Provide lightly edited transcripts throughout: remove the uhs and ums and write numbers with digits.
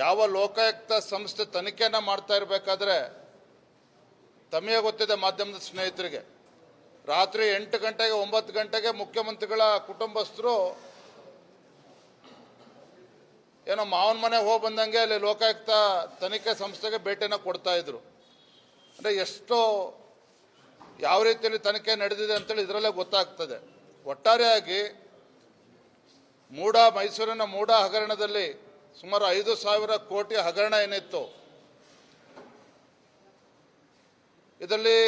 ಯಾವ ಲೋಕಾಯುಕ್ತ ಸಂಸ್ಥೆ ತನಿಖೆಯನ್ನು ಮಾಡ್ತಾ ಇರಬೇಕಾದ್ರೆ ತಮಗೆ ಗೊತ್ತಿದೆ ಮಾಧ್ಯಮದ ಸ್ನೇಹಿತರಿಗೆ ರಾತ್ರಿ 8 ಗಂಟೆಗೆ 9 ಗಂಟೆಗೆ ಮುಖ್ಯಮಂತ್ರಿಗಳ ಕುಟುಂಬಸ್ಥರು ಏನೋ ಮಾವನ ಮನೆ ಹೋಗಿ ಬಂದಂಗೆ ಅಲ್ಲಿ ಲೋಕಾಯುಕ್ತ ತನಿಖೆ ಸಂಸ್ಥೆಗೆ ಭೇಟಿಯನ್ನು ಕೊಡ್ತಾ ಇದ್ರು. ಅಂದರೆ ಎಷ್ಟು ಯಾವ ರೀತಿಯಲ್ಲಿ ತನಿಖೆ ನಡೆದಿದೆ ಅಂತೇಳಿ ಇದರಲ್ಲೇ ಗೊತ್ತಾಗ್ತದೆ. ಒಟ್ಟಾರೆಯಾಗಿ ಮೈಸೂರಿನ ಮೂಡ ಹಗರಣದಲ್ಲಿ ಸುಮಾರು 5,000 ಕೋಟಿ ಹಗರಣ ಏನಿತ್ತು, ಇದರಲ್ಲಿ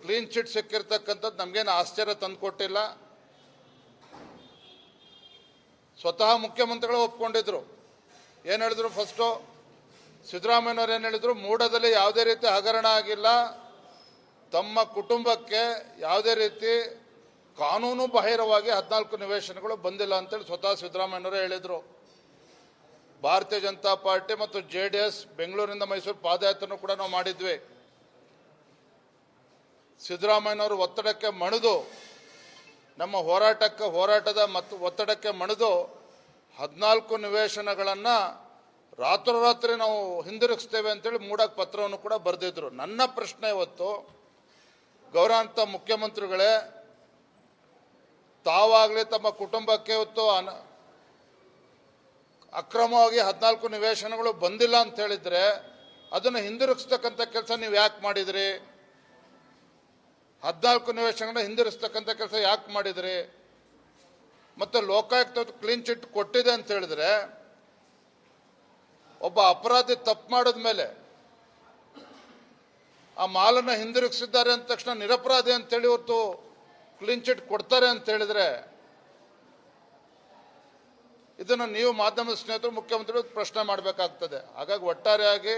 ಕ್ಲೀನ್ ಚಿಟ್ ಸಿಕ್ಕಿರ್ತಕ್ಕಂಥದ್ದು ನಮಗೇನು ಆಶ್ಚರ್ಯ ತಂದುಕೊಟ್ಟಿಲ್ಲ. ಸ್ವತಃ ಮುಖ್ಯಮಂತ್ರಿಗಳು ಒಪ್ಕೊಂಡಿದ್ರು. ಏನು ಹೇಳಿದ್ರು? ಫಸ್ಟು ಸಿದ್ದರಾಮಯ್ಯನವ್ರು ಏನು ಹೇಳಿದ್ರು? ಮೂಡದಲ್ಲಿ ಯಾವುದೇ ರೀತಿ ಹಗರಣ ಆಗಿಲ್ಲ, ತಮ್ಮ ಕುಟುಂಬಕ್ಕೆ ಯಾವುದೇ ರೀತಿ ಕಾನೂನು ಬಾಹಿರವಾಗಿ 14 ನಿವೇಶನಗಳು ಬಂದಿಲ್ಲ ಅಂತೇಳಿ ಸ್ವತಃ ಸಿದ್ದರಾಮಯ್ಯನವರೇ ಹೇಳಿದರು. ಭಾರತೀಯ ಜನತಾ ಪಾರ್ಟಿ ಮತ್ತು JDS ಬೆಂಗಳೂರಿನಿಂದ ಮೈಸೂರು ಪಾದಯಾತ್ರೆನೂ ಕೂಡ ನಾವು ಮಾಡಿದ್ವಿ. ಸಿದ್ದರಾಮಯ್ಯನವರು ಒತ್ತಡಕ್ಕೆ ಮಣಿದು ನಮ್ಮ ಹೋರಾಟದ ಮತ್ತು ಒತ್ತಡಕ್ಕೆ ಮಣಿದು 14 ನಿವೇಶನಗಳನ್ನು ರಾತ್ರೋರಾತ್ರಿ ನಾವು ಹಿಂದಿರುಗಿಸ್ತೇವೆ ಅಂತೇಳಿ ಮೂಡಕ್ಕೆ ಪತ್ರವನ್ನು ಕೂಡ ಬರೆದಿದ್ರು. ನನ್ನ ಪ್ರಶ್ನೆ ಇವತ್ತು, ಗೌರವಾನ್ವಿತ ಮುಖ್ಯಮಂತ್ರಿಗಳೇ, ತಾವಾಗಲೇ ತಮ್ಮ ಕುಟುಂಬಕ್ಕೆ ಇವತ್ತು ಅಕ್ರಮವಾಗಿ 14 ನಿವೇಶನಗಳು ಬಂದಿಲ್ಲ ಅಂತ ಹೇಳಿದ್ರೆ ಅದನ್ನು ಹಿಂದಿರುಗಿಸ್ತಕ್ಕಂಥ ಕೆಲಸ ನೀವು ಯಾಕೆ ಮಾಡಿದ್ರಿ? 14 ನಿವೇಶನಗಳನ್ನ ಹಿಂದಿರುಗಿಸ್ತಕ್ಕಂಥ ಕೆಲಸ ಯಾಕೆ ಮಾಡಿದ್ರಿ? ಮತ್ತು ಲೋಕಾಯುಕ್ತ ಕ್ಲೀನ್ ಚಿಟ್ ಕೊಟ್ಟಿದೆ ಅಂತ ಹೇಳಿದ್ರೆ ಒಬ್ಬ ಅಪರಾಧಿ ತಪ್ಪು ಮಾಡಿದ ಮೇಲೆ ಆ ಮಾಲನ್ನು ಹಿಂದಿರುಗಿಸಿದ್ದಾರೆ ಅಂದ ತಕ್ಷಣ ನಿರಪರಾಧಿ ಅಂತೇಳಿ ಇವತ್ತು ಕ್ಲೀನ್ ಚಿಟ್ ಕೊಡ್ತಾರೆ ಅಂತ ಹೇಳಿದ್ರೆ ಇದನ್ನು ನೀವು ಮಾಧ್ಯಮದ ಸ್ನೇಹಿತರು ಮುಖ್ಯಮಂತ್ರಿಗಳು ಪ್ರಶ್ನೆ ಮಾಡಬೇಕಾಗ್ತದೆ. ಹಾಗಾಗಿ ಒಟ್ಟಾರೆಯಾಗಿ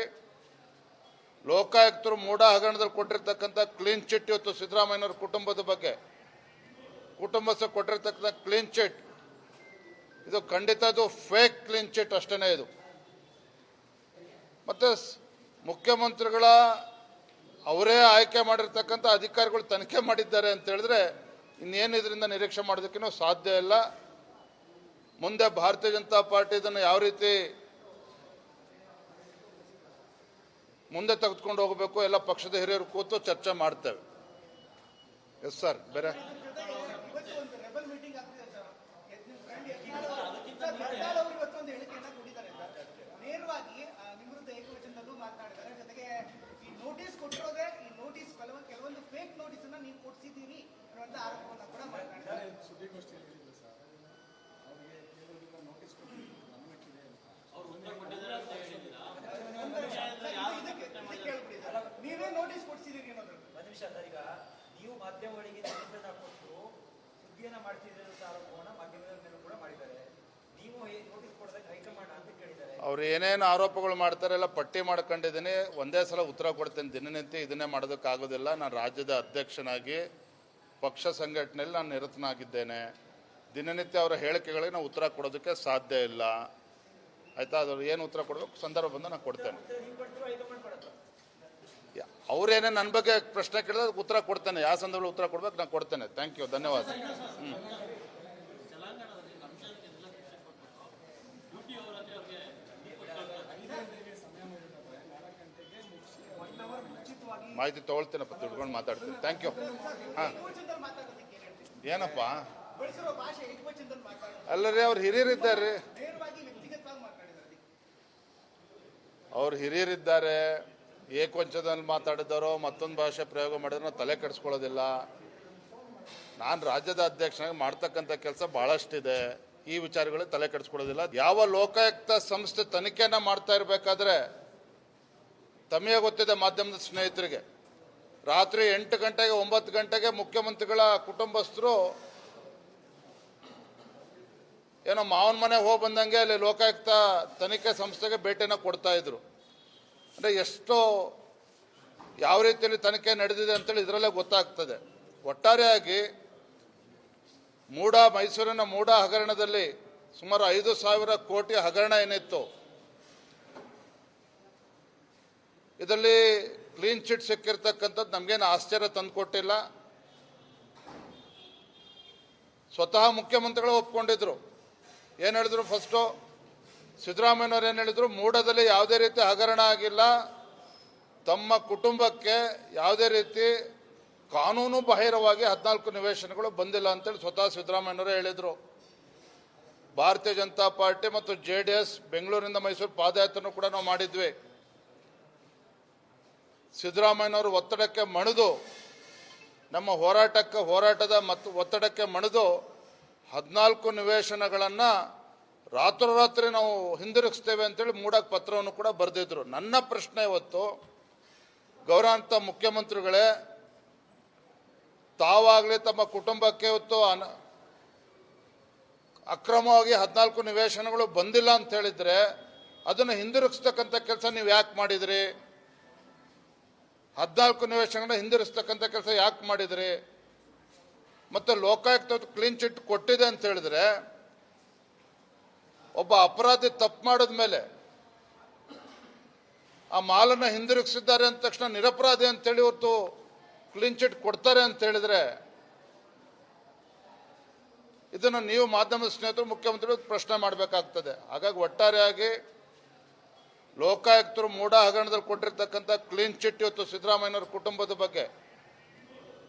ಲೋಕಾಯುಕ್ತರು ಮೂಡ ಹಗರಣದಲ್ಲಿ ಕೊಟ್ಟಿರ್ತಕ್ಕಂಥ ಕ್ಲೀನ್ ಚಿಟ್ ಇವತ್ತು ಸಿದ್ದರಾಮಯ್ಯನವ್ರ ಕುಟುಂಬದ ಬಗ್ಗೆ ಕುಟುಂಬಸ್ಥರು ಕೊಟ್ಟಿರ್ತಕ್ಕಂಥ ಕ್ಲೀನ್ ಚಿಟ್ ಇದು ಖಂಡಿತ ಇದು ಫೇಕ್ ಕ್ಲೀನ್ ಚಿಟ್ ಅಷ್ಟೇ. ಇದು ಮತ್ತು ಮುಖ್ಯಮಂತ್ರಿಗಳ ಅವರೇ ಆಯ್ಕೆ ಮಾಡಿರ್ತಕ್ಕಂಥ ಅಧಿಕಾರಿಗಳು ತನಿಖೆ ಮಾಡಿದ್ದಾರೆ ಅಂತ ಹೇಳಿದ್ರೆ ಇನ್ನೇನು ಇದರಿಂದ ನಿರೀಕ್ಷೆ ಮಾಡೋದಕ್ಕೂ ಸಾಧ್ಯ ಇಲ್ಲ. ಮುಂದೆ ಭಾರತೀಯ ಜನತಾ ಪಾರ್ಟಿ ಇದನ್ನು ಯಾವ ರೀತಿ ಮುಂದೆ ತೆಗೆದುಕೊಂಡು ಹೋಗಬೇಕು ಎಲ್ಲ ಪಕ್ಷದ ಹಿರಿಯರು ಕೂತು ಚರ್ಚೆ ಮಾಡ್ತೇವೆ. Yes sir. ಬೇರೆ ನೀವು ಮಾಧ್ಯಮಗಳಿಗೆ ಕೊಟ್ಟು ಸುದ್ದಿಯನ್ನು ಮಾಡ್ತಿದ್ದೀರಿ ಅಂತ ಆರೋಪವನ್ನು ಮಾಧ್ಯಮದ ಕೂಡ ಮಾಡಿದ್ದಾರೆ. ನೀವು ನೋಟಿಸ್ ಕೊಡೋದಕ್ಕೆ ಹೈಕಮಾಂಡ್ ಅಂತ ಕೇಳಿದ್ದಾರೆ. ಅವ್ರು ಏನೇನು ಆರೋಪಗಳು ಮಾಡ್ತಾರೆ ಎಲ್ಲ ಪಟ್ಟಿ ಮಾಡ್ಕೊಂಡಿದ್ದೀನಿ. ಒಂದೇ ಸಲ ಉತ್ತರ ಕೊಡ್ತೇನೆ. ದಿನನಿತ್ಯ ಇದನ್ನೇ ಮಾಡೋದಕ್ಕಾಗೋದಿಲ್ಲ. ನಾನು ರಾಜ್ಯದ ಅಧ್ಯಕ್ಷನಾಗಿ ಪಕ್ಷ ಸಂಘಟನೆಯಲ್ಲಿ ನಾನು ನಿರತನಾಗಿದ್ದೇನೆ. ದಿನನಿತ್ಯ ಅವರ ಹೇಳಿಕೆಗಳಿಗೆ ನಾವು ಉತ್ತರ ಕೊಡೋದಕ್ಕೆ ಸಾಧ್ಯ ಇಲ್ಲ. ಆಯಿತಾ? ಅದು ಏನು ಉತ್ತರ ಕೊಡಬೇಕು ಸಂದರ್ಭ ಬಂದು ನಾನು ಕೊಡ್ತೇನೆ. ಅವರೇನೇ ನನ್ನ ಬಗ್ಗೆ ಪ್ರಶ್ನೆ ಕೇಳಿದ್ರೆ ಅದಕ್ಕೆ ಉತ್ತರ ಕೊಡ್ತೇನೆ. ಯಾವ ಸಂದರ್ಭದಲ್ಲಿ ಉತ್ತರ ಕೊಡ್ಬೇಕು ನಾನು ಕೊಡ್ತೇನೆ. ಥ್ಯಾಂಕ್ ಯು, ಧನ್ಯವಾದ. ಮಾಹಿತಿ ತೊಗೊಳ್ತೇನಪ್ಪ, ತಿಳ್ಕೊಂಡು ಮಾತಾಡ್ತೀನಿ. Thank you. ಹಾಂ, ಏನಪ್ಪ ಅಲ್ಲರಿ ಅವ್ರು ಹಿರಿಯರಿದ್ದಾರೆ, ಅವ್ರು ಹಿರಿಯರಿದ್ದಾರೆ. ಏಕವಂಚದಲ್ಲಿ ಮಾತಾಡಿದಾರೋ ಮತ್ತೊಂದು ಭಾಷೆ ಪ್ರಯೋಗ ಮಾಡಿದ್ರೆ ತಲೆ ಕೆಡಿಸ್ಕೊಳ್ಳೋದಿಲ್ಲ. ನಾನು ರಾಜ್ಯದ ಅಧ್ಯಕ್ಷನಾಗಿ ಮಾಡ್ತಕ್ಕಂಥ ಕೆಲಸ ಭಾಳಷ್ಟಿದೆ. ಈ ವಿಚಾರಗಳಿಗೆ ತಲೆ ಕೆಡಿಸ್ಕೊಳ್ಳೋದಿಲ್ಲ. ಯಾವ ಲೋಕಾಯುಕ್ತ ಸಂಸ್ಥೆ ತನಿಖೆಯನ್ನು ಮಾಡ್ತಾ ಇರಬೇಕಾದ್ರೆ ತಮಗೆ ಗೊತ್ತಿದೆ ಮಾಧ್ಯಮದ ಸ್ನೇಹಿತರಿಗೆ ರಾತ್ರಿ 8 ಗಂಟೆಗೆ 9 ಗಂಟೆಗೆ ಮುಖ್ಯಮಂತ್ರಿಗಳ ಕುಟುಂಬಸ್ಥರು ಏನೋ ಮಾವನ ಮನೆ ಹೋಗಿ ಬಂದಂಗೆ ಅಲ್ಲಿ ಲೋಕಾಯುಕ್ತ ತನಿಖೆ ಸಂಸ್ಥೆಗೆ ಭೇಟಿಯನ್ನು ಕೊಡ್ತಾ ಇದ್ರು. ಅಂದರೆ ಎಷ್ಟು ಯಾವ ರೀತಿಯಲ್ಲಿ ತನಿಖೆ ನಡೆದಿದೆ ಅಂತೇಳಿ ಇದರಲ್ಲೇ ಗೊತ್ತಾಗ್ತದೆ. ಒಟ್ಟಾರೆಯಾಗಿ ಮೈಸೂರಿನ ಮೂಡ ಹಗರಣದಲ್ಲಿ ಸುಮಾರು 5,000 ಕೋಟಿ ಹಗರಣ ಏನಿತ್ತು, ಇದರಲ್ಲಿ ಕ್ಲೀನ್ ಚಿಟ್ ಸಿಕ್ಕಿರ್ತಕ್ಕಂಥದ್ದು ನಮಗೇನು ಆಶ್ಚರ್ಯ ತಂದುಕೊಟ್ಟಿಲ್ಲ. ಸ್ವತಃ ಮುಖ್ಯಮಂತ್ರಿಗಳು ಒಪ್ಕೊಂಡಿದ್ರು. ಏನು ಹೇಳಿದ್ರು? ಫಸ್ಟು ಸಿದ್ದರಾಮಯ್ಯನವ್ರು ಏನು ಹೇಳಿದ್ರು, ಮೂಡದಲ್ಲಿ ಯಾವುದೇ ರೀತಿ ಹಗರಣ ಆಗಿಲ್ಲ, ತಮ್ಮ ಕುಟುಂಬಕ್ಕೆ ಯಾವುದೇ ರೀತಿ ಕಾನೂನು ಬಾಹಿರವಾಗಿ 14 ನಿವೇಶನಗಳು ಬಂದಿಲ್ಲ ಅಂತೇಳಿ ಸ್ವತಃ ಸಿದ್ದರಾಮಯ್ಯನವರೇ ಹೇಳಿದರು. ಭಾರತೀಯ ಜನತಾ ಪಾರ್ಟಿ ಮತ್ತು JDS ಬೆಂಗಳೂರಿನಿಂದ ಮೈಸೂರು ಪಾದಯಾತ್ರೆನೂ ಕೂಡ ನಾವು ಮಾಡಿದ್ವಿ. ಸಿದ್ದರಾಮಯ್ಯನವರು ಒತ್ತಡಕ್ಕೆ ಮಣಿದು, ನಮ್ಮ ಹೋರಾಟದ ಮತ್ತು ಒತ್ತಡಕ್ಕೆ ಮಣಿದು 14 ನಿವೇಶನಗಳನ್ನು ರಾತ್ರೋರಾತ್ರಿ ನಾವು ಹಿಂದಿರುಗಿಸ್ತೇವೆ ಅಂತೇಳಿ ಮೂಡಕ್ಕೆ ಪತ್ರವನ್ನು ಕೂಡ ಬರೆದಿದ್ರು. ನನ್ನ ಪ್ರಶ್ನೆ ಇವತ್ತು, ಗೌರವಾನ್ವಿತ ಮುಖ್ಯಮಂತ್ರಿಗಳೇ, ತಾವಾಗಲೇ ತಮ್ಮ ಕುಟುಂಬಕ್ಕೆ ಇವತ್ತು ಅಕ್ರಮವಾಗಿ 14 ನಿವೇಶನಗಳು ಬಂದಿಲ್ಲ ಅಂತ ಹೇಳಿದ್ರೆ ಅದನ್ನು ಹಿಂದಿರುಗಿಸ್ತಕ್ಕಂಥ ಕೆಲಸ ನೀವು ಯಾಕೆ ಮಾಡಿದ್ರಿ? 14 ನಿವೇಶನಗಳನ್ನ ಹಿಂದಿರುಗಿಸ್ತಕ್ಕಂಥ ಕೆಲಸ ಯಾಕೆ ಮಾಡಿದ್ರಿ? ಮತ್ತು ಲೋಕಾಯುಕ್ತ ಕ್ಲೀನ್ ಚಿಟ್ ಕೊಟ್ಟಿದೆ ಅಂತ ಹೇಳಿದ್ರೆ, ಒಬ್ಬ ಅಪರಾಧಿ ತಪ್ಪು ಮಾಡಿದ ಮೇಲೆ ಆ ಮಾಲನ್ನು ಹಿಂದಿರುಗಿಸಿದ್ದಾರೆ ಅಂದ ತಕ್ಷಣ ನಿರಪರಾಧಿ ಅಂತೇಳಿ ಇವತ್ತು ಕ್ಲೀನ್ ಚಿಟ್ ಕೊಡ್ತಾರೆ ಅಂತ ಹೇಳಿದ್ರೆ, ಇದನ್ನು ನೀವು ಮಾಧ್ಯಮದ ಸ್ನೇಹಿತರು ಮುಖ್ಯಮಂತ್ರಿಗಳು ಪ್ರಶ್ನೆ ಮಾಡಬೇಕಾಗ್ತದೆ. ಹಾಗಾಗಿ ಒಟ್ಟಾರೆಯಾಗಿ ಲೋಕಾಯುಕ್ತರು ಮೂಡ ಹಗರಣದಲ್ಲಿ ಕೊಟ್ಟಿರ್ತಕ್ಕಂಥ ಕ್ಲೀನ್ ಚಿಟ್, ಇವತ್ತು ಸಿದ್ದರಾಮಯ್ಯನವ್ರ ಕುಟುಂಬದ ಬಗ್ಗೆ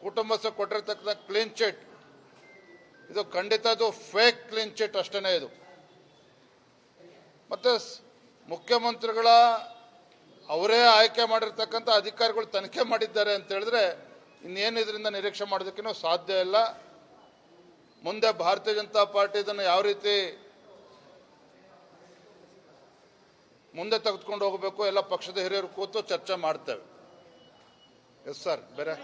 ಕುಟುಂಬಸ್ಥರು ಕೊಟ್ಟಿರ್ತಕ್ಕಂಥ ಕ್ಲೀನ್ ಚಿಟ್, ಇದು ಖಂಡಿತ ಇದು ಫೇಕ್ ಕ್ಲೀನ್ ಚಿಟ್ ಅಷ್ಟೇ. ಇದು ಮತ್ತು ಮುಖ್ಯಮಂತ್ರಿಗಳ ಅವರೇ ಆಯ್ಕೆ ಮಾಡಿರ್ತಕ್ಕಂಥ ಅಧಿಕಾರಿಗಳು ತನಿಖೆ ಮಾಡಿದ್ದಾರೆ ಅಂತ ಹೇಳಿದ್ರೆ ಇನ್ನೇನು ಇದರಿಂದ ನಿರೀಕ್ಷೆ ಮಾಡೋದಕ್ಕೂ ಸಾಧ್ಯ ಇಲ್ಲ. ಮುಂದೆ ಭಾರತೀಯ ಜನತಾ ಪಾರ್ಟಿ ಇದನ್ನು ಯಾವ ರೀತಿ ಮುಂದೆ ತೆಗೆದುಕೊಂಡು ಹೋಗಬೇಕು ಎಲ್ಲ ಪಕ್ಷದ ಹಿರಿಯರು ಕೂತು ಚರ್ಚೆ ಮಾಡ್ತೇವೆ. Yes sir. ಬೇರೆ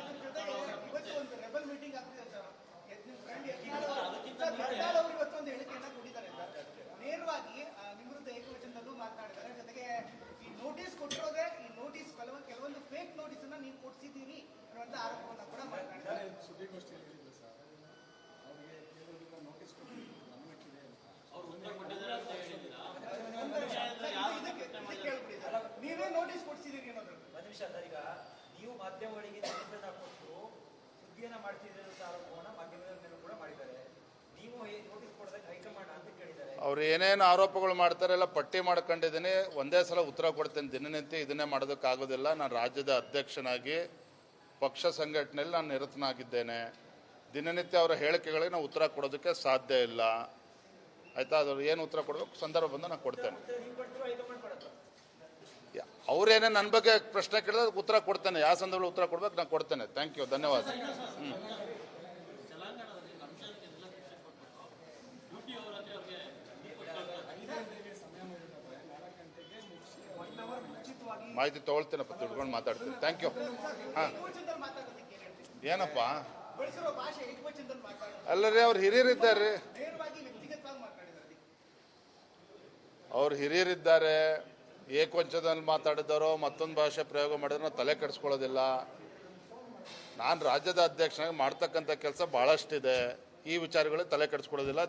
ಈಗ ನೀವು ಮಾಧ್ಯಮಗಳಿಗೆ ನಿಷೇಧ ಕೊಟ್ಟು ಸುದ್ದಿಯನ್ನ ಮಾಡ್ತಿದ್ದೀರಿ ಅಂತ ಆರೋಪವನ್ನ ಮಾಧ್ಯಮದ ಮೇಲೆ ಕೂಡ ಮಾಡಿದ್ದಾರೆ. ನೀವು ನೋಟಿಸ್ ಕೊಡದಾಗ ಹೈಕಮಾಂಡ್ ಅಂತ ಕೇಳಿದ್ದಾರೆ. ಅವ್ರು ಏನೇನು ಆರೋಪಗಳು ಮಾಡ್ತಾರೆ ಎಲ್ಲ ಪಟ್ಟಿ ಮಾಡ್ಕೊಂಡಿದ್ದೀನಿ, ಒಂದೇ ಸಲ ಉತ್ತರ ಕೊಡ್ತೇನೆ. ದಿನನಿತ್ಯ ಇದನ್ನೇ ಮಾಡೋದಕ್ಕಾಗೋದಿಲ್ಲ. ನಾನು ರಾಜ್ಯದ ಅಧ್ಯಕ್ಷನಾಗಿ ಪಕ್ಷ ಸಂಘಟನೆಯಲ್ಲಿ ನಾನು ನಿರತನಾಗಿದ್ದೇನೆ. ದಿನನಿತ್ಯ ಅವರ ಹೇಳಿಕೆಗಳಿಗೆ ನಾವು ಉತ್ತರ ಕೊಡೋದಕ್ಕೆ ಸಾಧ್ಯ ಇಲ್ಲ. ಆಯ್ತಾ? ಅದು ಏನು ಉತ್ತರ ಕೊಡಬೇಕು ಸಂದರ್ಭ ಬಂದು ನಾನು ಕೊಡ್ತೇನೆ. ಅವರೇನೇ ನನ್ನ ಬಗ್ಗೆ ಪ್ರಶ್ನೆ ಕೇಳಿದ್ರೆ ಅದಕ್ಕೆ ಉತ್ತರ ಕೊಡ್ತೇನೆ. ಯಾವ ಸಂದರ್ಭದಲ್ಲಿ ಉತ್ತರ ಕೊಡ್ಬೇಕು ನಾನು ಕೊಡ್ತೇನೆ. ಥ್ಯಾಂಕ್ ಯು, ಧನ್ಯವಾದ. ಮಾಹಿತಿ ತೊಗೊಳ್ತೇನಪ್ಪ, ತಿಳ್ಕೊಂಡು ಮಾತಾಡ್ತೀನಿ. Thank you. ಹಾಂ, ಏನಪ್ಪ ಅಲ್ಲರಿ, ಅವ್ರು ಹಿರಿಯರಿದ್ದಾರೆ. ಅವ್ರು ಹಿರಿಯರಿದ್ದಾರೆ. ಏಕವಂಚದಲ್ಲಿ ಮಾತಾಡಿದಾರೋ ಮತ್ತೊಂದು ಭಾಷೆ ಪ್ರಯೋಗ ಮಾಡಿದ್ರೆ ನಾವು ತಲೆ ಕೆಡಿಸ್ಕೊಳ್ಳೋದಿಲ್ಲ. ನಾನು ರಾಜ್ಯದ ಅಧ್ಯಕ್ಷನಾಗಿ ಮಾಡ್ತಕ್ಕಂಥ ಕೆಲಸ ಭಾಳಷ್ಟಿದೆ. ಈ ವಿಚಾರಗಳು ತಲೆ ಕೆಡಿಸ್ಕೊಳ್ಳೋದಿಲ್ಲ.